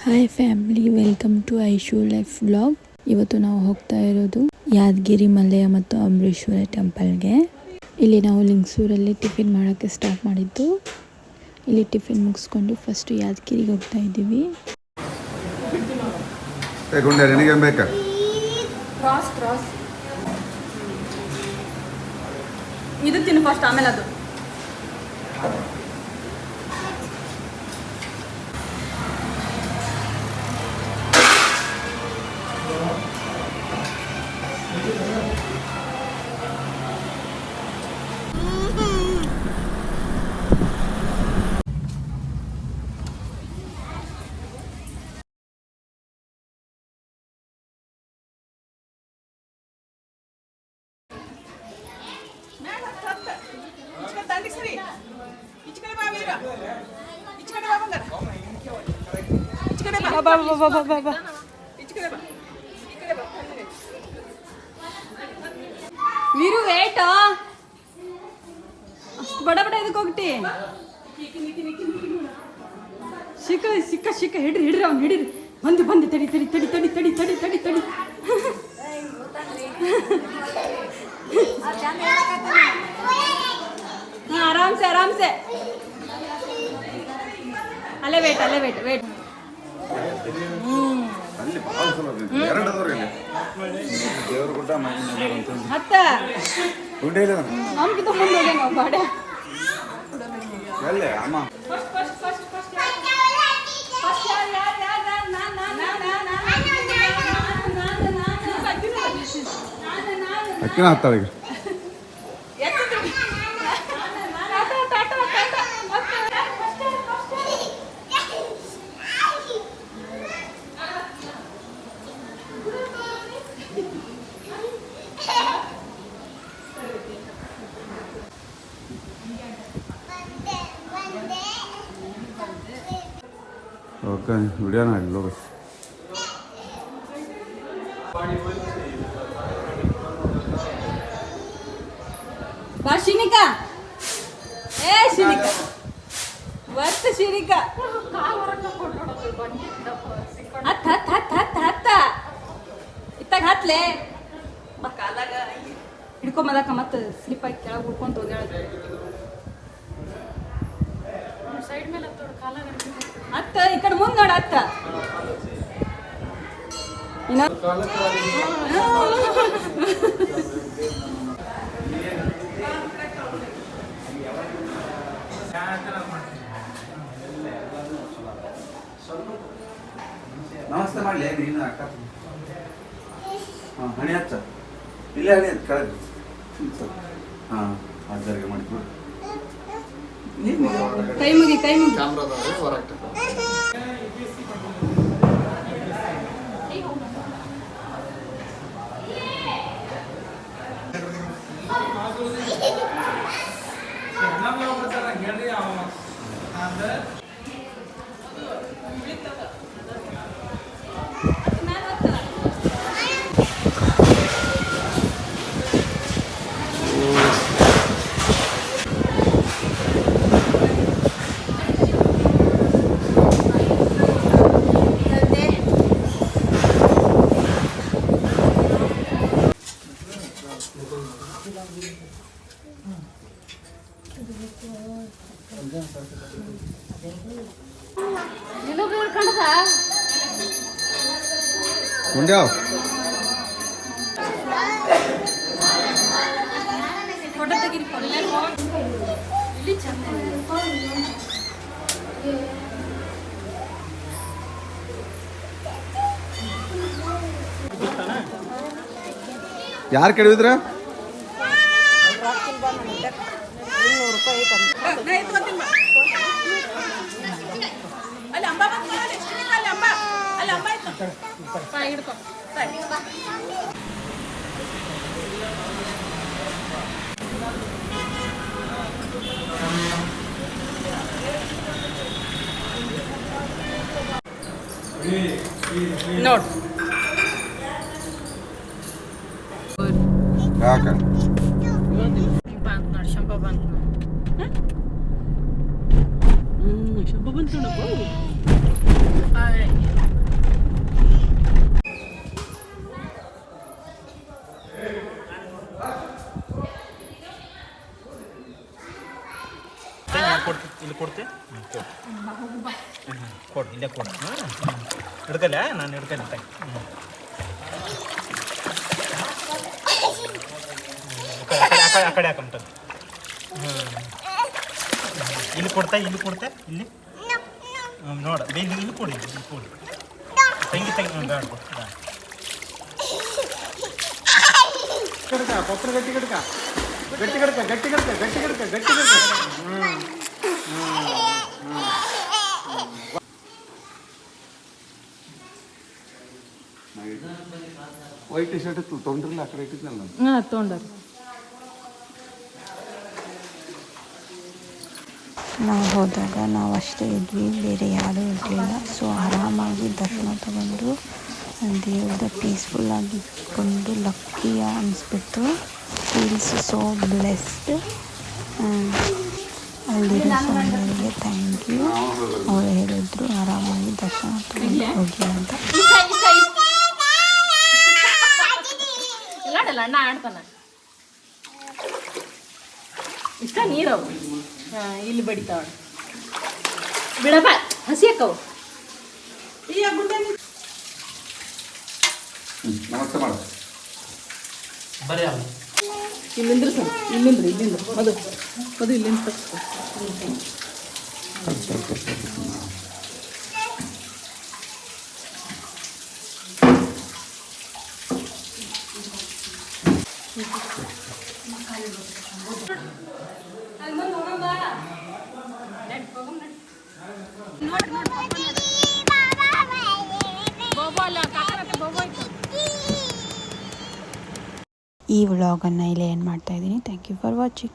Hi family, welcome to Aishu life vlog. ಇವತ್ತು ನಾವು ಹೋಗ್ತಾ ಇರೋದು ಯಾದಗಿರಿ ಮಲೆಯ ಮತ್ತು ಅಂಬರೀಶ್ವರ ಟೆಂಪಲ್ಗೆ. ಇಲ್ಲಿ ನಾವು ಲಿಂಗಸೂರಲ್ಲಿ ಟಿಫಿನ್ ಮಾಡೋಕ್ಕೆ ಸ್ಟಾರ್ಟ್ ಮಾಡಿದ್ದು. ಇಲ್ಲಿ ಟಿಫಿನ್ ಮುಗಿಸ್ಕೊಂಡು ಫಸ್ಟ್ ಯಾದಗಿರಿಗೆ ಹೋಗ್ತಾ ಇದ್ದೀವಿ. ಇದು ತಿನ್ನು ಫಸ್ಟ್, ಆಮೇಲೆ ಅದು. ವೀರು ವೇಟ್ ಅಷ್ಟು ಬಡ ಬಡ ಇದಕ್ಕೆ ಹೋಗ್ತಿ. ಸಿಕ್ಕ ಹಿಡ್ರಿ ಅವ್ನು ಹಿಡೀರಿ. ಬಂದು ತಡಿ ತಡಿ ತಡಿ ತಡಿ ತಡಿ ತಡಿ ತಡಿ ತಡಿ ಆರಾಮ್ಸೆ ಅಲ್ಲೇ ವೇಟ್ ಹತ್ತ ನಮ್ಗಿಂತ ಮುಂದೆ ಹೋಗಿ ನಾವು ಬಾಡೆ ಅಕ್ಕಿನ ಹತ್ತಾಳಿಗೆ ಓಕೆ ವಿಡಿಯೋನ ಇಲ್ಲ ಬಾ ಶಿನಿಕಾ. ಶಿನಿಕಾ ವರ್ತ್ ಶಿನಿಕಾ ಹತ್ತ ಇತ್ತಾಗ ಹತ್ಲೆ ಕಾಲಾಗ ಹಿಡ್ಕೊಂಬದಕ್ಕ ಮತ್ತೆ ಸ್ಲಿಪ್ ಆಗಿ ಕೆಳಗೆ ಹುಡ್ಕೊಂತ ಹೋಗ್ಯಾಳ. ಹತ್ತ ಈ ಕಡೆ ಮುಂದೆ ನೋಡ ಹತ್ತ. ನಮಸ್ತೆ ಮಾಡಲಿ ನೀನು ಅಕ್ಕ. ಹಾಂ ಹಣಿ ಹಚ್ಚ ಇಲ್ಲೇ ಹಣಿ ಹಚ್ಚ ಕೆಳಗೆ. ಹಾಂ ಅಜ್ಜರಿಗೆ ಮಾಡಿಕೊಡು. ಕೈ ಮುಗಿ ಮುಂಡ್ಯಾವ ಫೋಟೋ ತೆಗೀರಿ. ಇಲ್ಲಿ ಚಂದ ಯಾರು ಕೇಳಿದ್ರ? ನೋಡು ಯಾಕ ಬಂತು ನೋಡಿ ಶಂಭ ಬಂತು ಶಂಭ ಬಂತು ನೋಡಪ್ಪ ಇಲ್ಲಿ ಕೊಡ್ತೆ ಕೊಡು ಇಲ್ಲೇ ಕೊಡು ಹಿಡ್ಕಲ್ಲ ನಾನು ಹಿಡ್ಕಲ್ಲ ಆ ಕಡೆ ಹಾಕಂತ ಇಲ್ಲಿ ಕೊಡ್ತಾ ಇಲ್ಲಿ ನೋಡ ಬೇಗ ಇಲ್ಲಿ ಕೊಡಿ ತಂಗಿ ಬೇಡ ಕಡ್ಕ ಕೊಪ್ಪರ ಗಟ್ಟಿ ಕಡ್ಕ ವೈಟ್ ಟಿ ಶರ್ಟ್ ಇತ್ತು ತೊಗೊಂಡ್ರಲ್ಲ ಆ ಕಡೆ ಇಟ್ಟಿದ್ನಲ್ಲ ತೊಗೊಂಡ್ರಿ ನಾವು ಹೋದಾಗ ನಾವು ಅಷ್ಟೇ ಇದ್ವಿ, ಬೇರೆ ಯಾರೂ ಇರಲಿಲ್ಲ. ಸೊ ಆರಾಮಾಗಿ ದರ್ಶನ ತಗೊಂಡು ದೇವ್ರದ ಪೀಸ್ಫುಲ್ಲಾಗಿ ಇಟ್ಕೊಂಡು ಲಕ್ಕಿಯ ಅನಿಸ್ಬಿಟ್ಟು ಫೀಲ್ಸ್ ಸೋ ಬ್ಲೆಸ್ಡ್. ಅಲ್ಲಿರೋ ಸ್ವಾಮಿಗಳಿಗೆ ಥ್ಯಾಂಕ್ ಯು. ಅವರು ಹೇಳಿದ್ರು ಆರಾಮಾಗಿ ದರ್ಶನ ತಗೊಂಡು ಹೋಗಿ ಅಂತ. ಅಣ್ಣ ಆಡ್ತಾನ ಇಷ್ಟ ನೀರವು ಇಲ್ಲಿ ಬಡಿತಾವ ಬಿಡಪ್ಪ ಹಸಿ ಅಕ್ಕವು ನಮಸ್ತೆ ಮಾಡ ಬರ್ರಿ ಇಲ್ಲಿಂದ್ರಿ ಸರ್ ಇಲ್ಲಿಂದ್ರಿ ಮದು ಇಲ್ಲಿಂದ ಈ ವ್ಲಾಗನ್ನು ಇಲ್ಲೇ ಏನು ಮಾಡ್ತಾಯಿದ್ದೀನಿ. Thank you for watching.